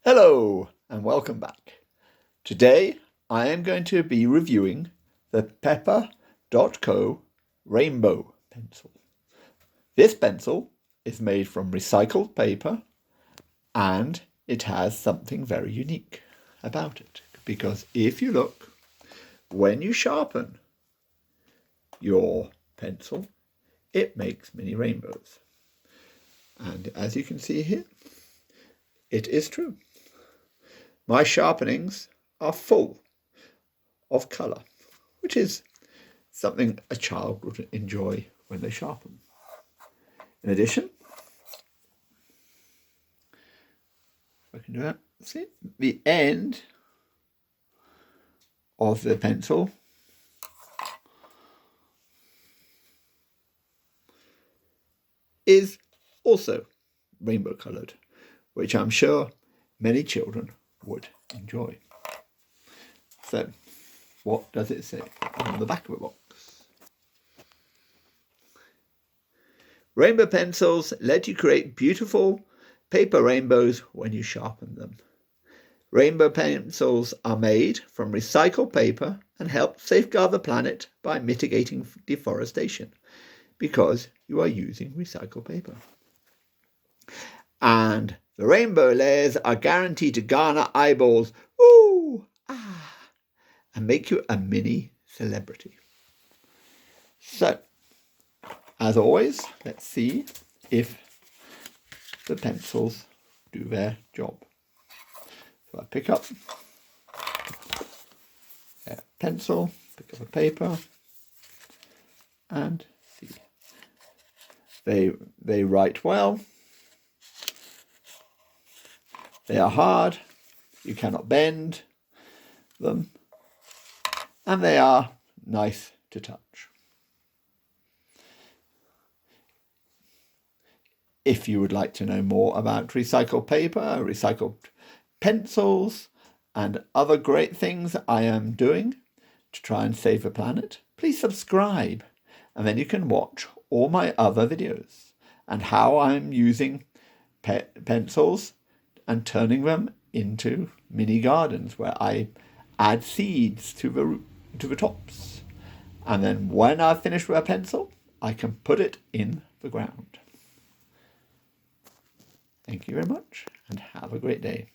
Hello and welcome back. Today I am going to be reviewing the Peppa.co Rainbow Pencil. This pencil is made from recycled paper and it has something very unique about it, because if you look, when you sharpen your pencil, it makes mini rainbows. And as you can see here, it is true. My sharpenings are full of colour, which is something a child would enjoy when they sharpen. In addition, if I can do that, see, the end of the pencil is also rainbow coloured, which I'm sure many children would enjoy. So, what does it say on the back of the box? Rainbow pencils let you create beautiful paper rainbows when you sharpen them. Rainbow pencils are made from recycled paper and help safeguard the planet by mitigating deforestation, because you are using recycled paper. And the rainbow layers are guaranteed to garner eyeballs, ooh, ah, and make you a mini celebrity. So, as always, let's see if the pencils do their job. So I pick up a pencil, pick up a paper, and see. They write well. They are hard, you cannot bend them, and they are nice to touch. If you would like to know more about recycled paper, recycled pencils, and other great things I am doing to try and save the planet, please subscribe, and then you can watch all my other videos and how I'm using pencils and turning them into mini gardens where I add seeds to the tops. And then when I've finished with a pencil, I can put it in the ground. Thank you very much and have a great day.